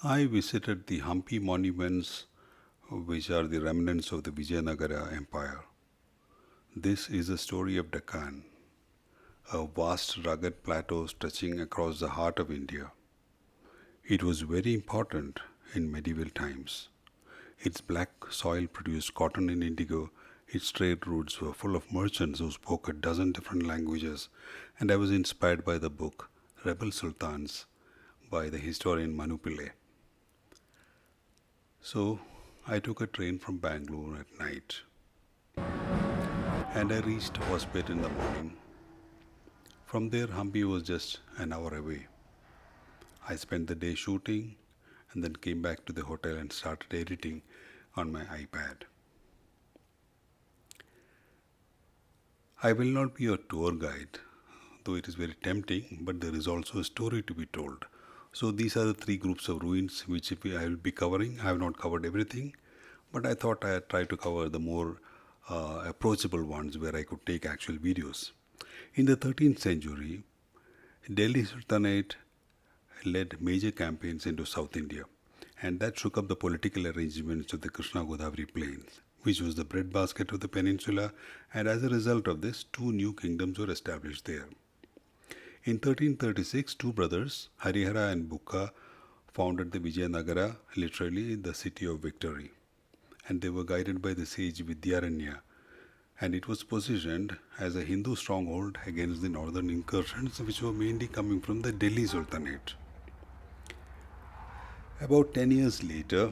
I visited the Hampi monuments, which are the remnants of the Vijayanagara Empire. This is a story of Deccan, a vast rugged plateau stretching across the heart of India. It was very important in medieval times. Its black soil produced cotton and indigo. Its trade routes were full of merchants who spoke a dozen different languages, and I was inspired by the book Rebel Sultans by the historian Manu Pillai. So I took a train from Bangalore at night and I reached Hospet in the morning. From there, Hampi was just an hour away. I spent the day shooting and then came back to the hotel and started editing on my iPad. I will not be a tour guide, though it is very tempting, but there is also a story to be told. So these are the three groups of ruins which I will be covering. I have not covered everything, but I thought I had tried to cover the more approachable ones where I could take actual videos. In the 13th century, Delhi Sultanate led major campaigns into South India, and that shook up the political arrangements of the Krishna Godavari plains, which was the breadbasket of the peninsula, and as a result of this, two new kingdoms were established there. In 1336, two brothers, Harihara and Bukka, founded the Vijayanagara, literally the city of victory, and they were guided by the sage Vidyaranya, and it was positioned as a Hindu stronghold against the northern incursions, which were mainly coming from the Delhi Sultanate. About 10 years later,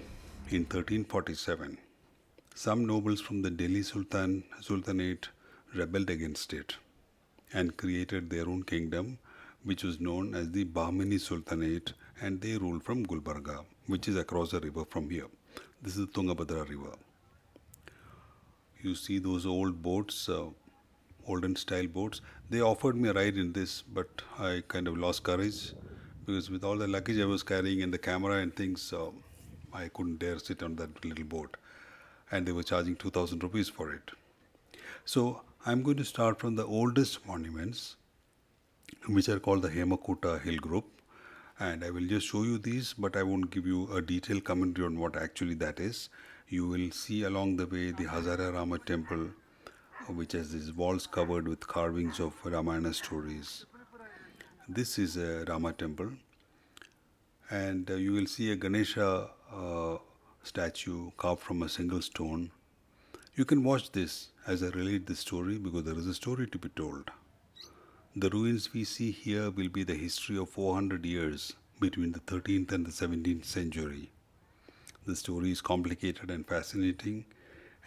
in 1347, some nobles from the Delhi Sultanate rebelled against it and created their own kingdom, which was known as the Bahmani Sultanate, and they ruled from Gulbarga, which is across the river from here. This is the Tungabhadra River. You see those old boats, olden style boats. They offered me a ride in this, but I kind of lost courage because with all the luggage I was carrying and the camera and things, I couldn't dare sit on that little boat. And they were charging 2000 rupees for it. So I'm going to start from the oldest monuments, which are called the Hemakuta Hill Group. And I will just show you these, but I won't give you a detailed commentary on what actually that is. You will see along the way the Hazara Rama temple, which has these walls covered with carvings of Ramayana stories. This is a Rama temple, and you will see a Ganesha statue carved from a single stone. You can watch this as I relate the story because there is a story to be told. The ruins we see here will be the history of 400 years between the 13th and the 17th century. The story is complicated and fascinating,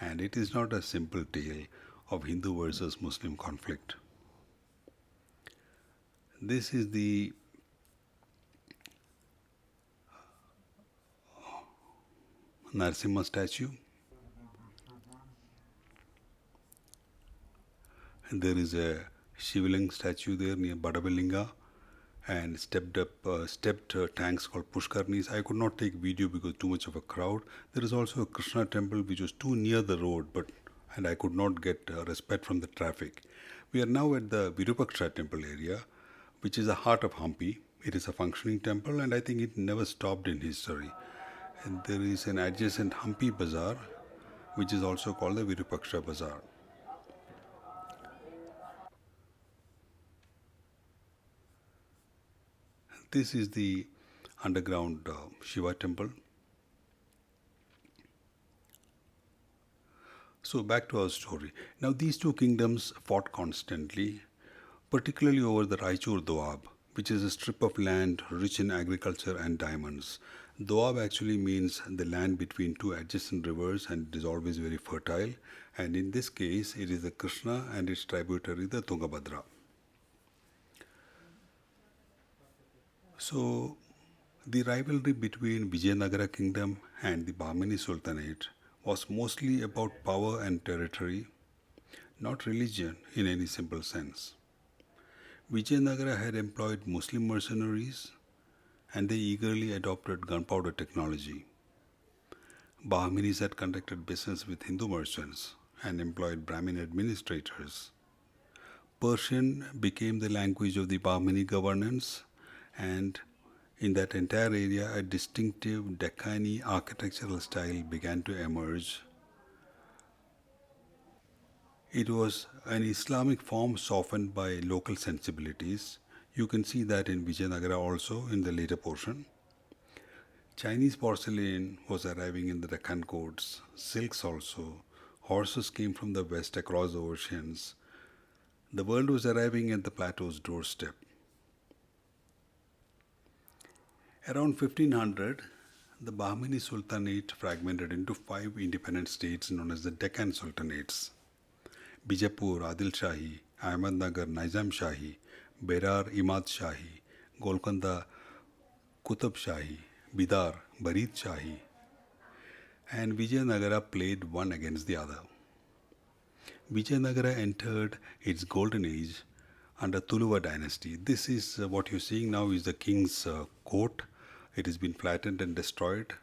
and it is not a simple tale of Hindu versus Muslim conflict. This is the Narasimha statue. And there is a Shivaling statue there near Badavalinga and stepped tanks called Pushkarnis. I could not take video because too much of a crowd. There is also a Krishna temple which was too near the road, and I could not get respect from the traffic. We are now at the Virupaksha temple area, which is the heart of Hampi. It is a functioning temple, and I think it never stopped in history. And there is an adjacent Hampi Bazaar, which is also called the Virupaksha Bazaar. This is the underground Shiva temple. So back to our story. Now these two kingdoms fought constantly, particularly over the Raichur Doab, which is a strip of land rich in agriculture and diamonds. Doab actually means the land between two adjacent rivers, and it is always very fertile. And in this case, it is the Krishna and its tributary, the Tungabhadra. So, the rivalry between Vijayanagara kingdom and the Bahmani Sultanate was mostly about power and territory, not religion in any simple sense. Vijayanagara had employed Muslim mercenaries and they eagerly adopted gunpowder technology. Bahmanis had conducted business with Hindu merchants and employed Brahmin administrators. Persian became the language of the Bahmani governance, and In that entire area, a distinctive Deccani architectural style began to emerge. It was an Islamic form softened by local sensibilities. You can see that in Vijayanagara also in the later portion. Chinese porcelain was arriving in the Deccan courts, silks also. Horses came from the west across the oceans. The world was arriving at the plateau's doorstep. Around 1500, the Bahmani Sultanate fragmented into five independent states known as the Deccan Sultanates: Bijapur, Adil Shahi; Ahmednagar, Nizam Shahi; Berar, Imad Shahi; Golconda, Qutub Shahi; Bidar, Barid Shahi; and Vijayanagara played one against the other. Vijayanagara entered its golden age under Tuluva dynasty. This is what you're seeing now is the king's court. It has been flattened and destroyed.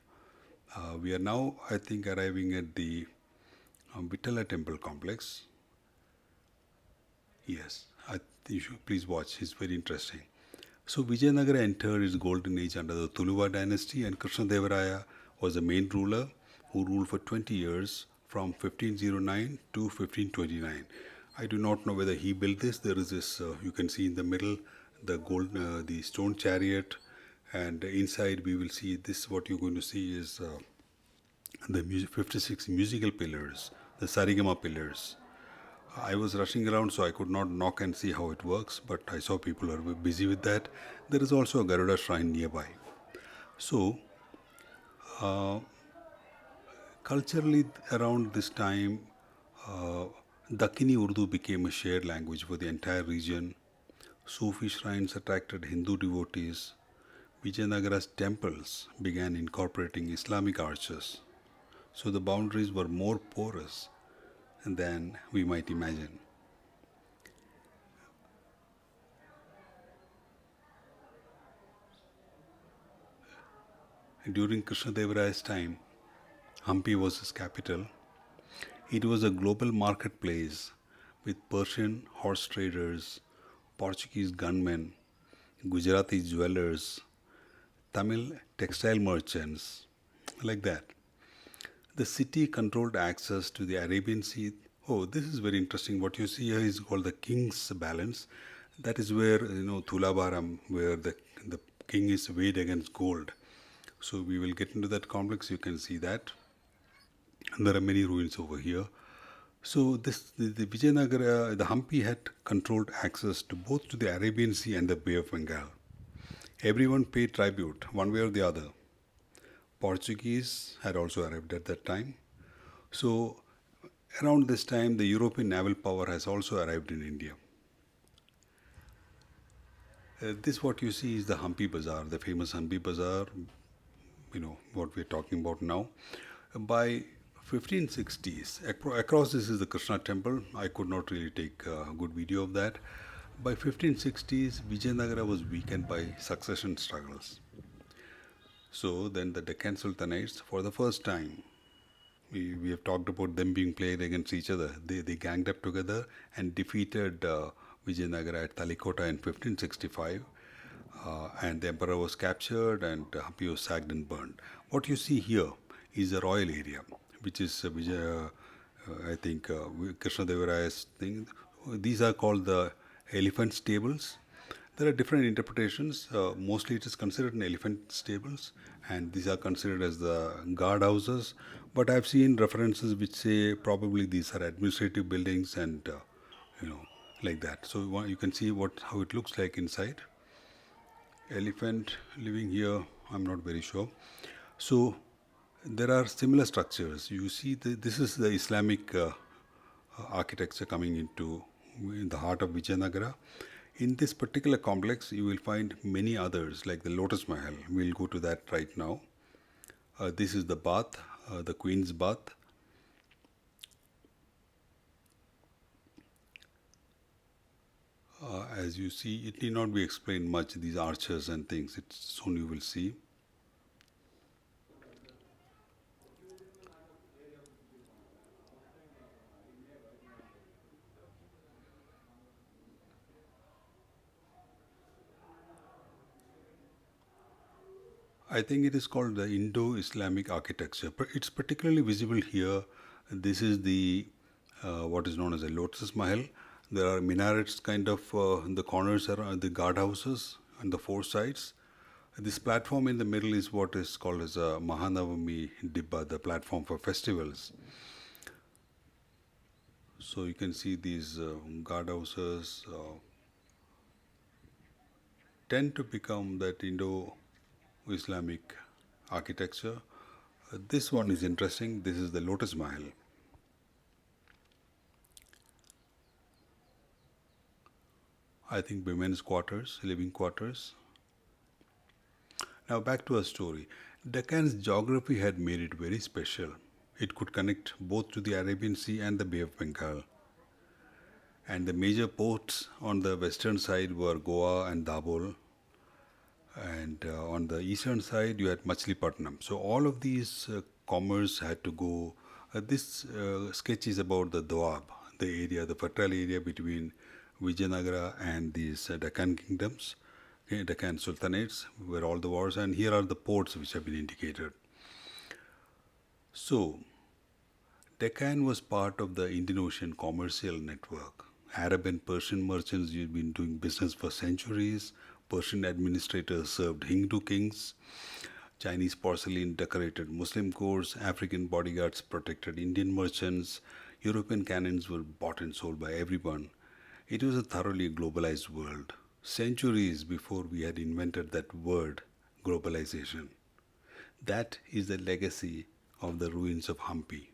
We are now, I think, arriving at the Vitala temple complex. Yes, you should please watch. It's very interesting. So Vijayanagara entered its golden age under the Tuluva dynasty, and Krishnadevaraya was the main ruler who ruled for 20 years from 1509 to 1529. I do not know whether he built this. There is this, you can see in the middle, the stone chariot, and inside we will see this. What you're going to see is the 56 musical pillars, the Sarigama pillars. I was rushing around, so I could not knock and see how it works, but I saw people are busy with that. There is also a Garuda shrine nearby. So, culturally, around this time, uh, Dakkini Urdu became a shared language for the entire region. Sufi shrines attracted Hindu devotees. Vijayanagara's temples began incorporating Islamic arches. So the boundaries were more porous than we might imagine. During Krishnadevaraya's time, Hampi was his capital. It was a global marketplace with Persian horse traders, Portuguese gunmen, Gujarati jewelers, Tamil textile merchants, like that. The city controlled access to the Arabian Sea. Oh, this is very interesting. What you see here is called the King's Balance. That is where, Thulabaram, where the king is weighed against gold. So we will get into that complex. You can see that. And there are many ruins over here. So the Vijayanagara, the Hampi had controlled access to both to the Arabian Sea and the Bay of Bengal. Everyone paid tribute, one way or the other. Portuguese had also arrived at that time. So around this time, the European naval power has also arrived in India. This what you see is the Hampi Bazaar, the famous Hampi Bazaar. What we're talking about now. By 1560s, across this is the Krishna temple. I could not really take a good video of that. By 1560s, Vijayanagara was weakened by succession struggles. So then the Deccan Sultanates, for the first time, we have talked about them being played against each other. They ganged up together and defeated Vijayanagara at Talikota in 1565. And the emperor was captured and Hampi was sacked and burned. What you see here is a royal area, which is I think Krishnadevaraya's thing. These are called the elephant stables. There are different interpretations. Mostly it is considered an elephant stables, and these are considered as the guard houses. But I've seen references which say probably these are administrative buildings and, like that. So you can see how it looks like inside. Elephant living here, I'm not very sure. So there are similar structures. You see, this is the Islamic architecture coming in the heart of Vijayanagara. In this particular complex, you will find many others, like the Lotus Mahal. We'll go to that right now. This is the bath, the Queen's bath. As you see, it need not be explained much, these arches and things. Soon you will see. I think it is called the Indo-Islamic architecture. It's particularly visible here. This is the what is known as a Lotus Mahal. There are minarets kind of in the corners around the guardhouses on the four sides. This platform in the middle is what is called as a Mahanavami Dibba, the platform for festivals. So you can see these guardhouses tend to become that Indo-Islamic architecture. This one is interesting. This is the Lotus Mahal. I think women's quarters, living quarters. Now back to our story. Deccan's geography had made it very special. It could connect both to the Arabian Sea and the Bay of Bengal. And the major ports on the western side were Goa and Dabhol, and on the eastern side you had Machilipatnam. So all of these commerce had to go. This sketch is about the Doab, the area, the fertile area between Vijayanagara and these Deccan kingdoms, okay, Deccan sultanates, where all the wars. And here are the ports which have been indicated. So Deccan was part of the Indian Ocean commercial network. Arab and Persian merchants had been doing business for centuries. Persian administrators served Hindu kings. Chinese porcelain decorated Muslim courts. African bodyguards protected Indian merchants. European cannons were bought and sold by everyone. It was a thoroughly globalized world, centuries before we had invented that word, globalization. That is the legacy of the ruins of Hampi.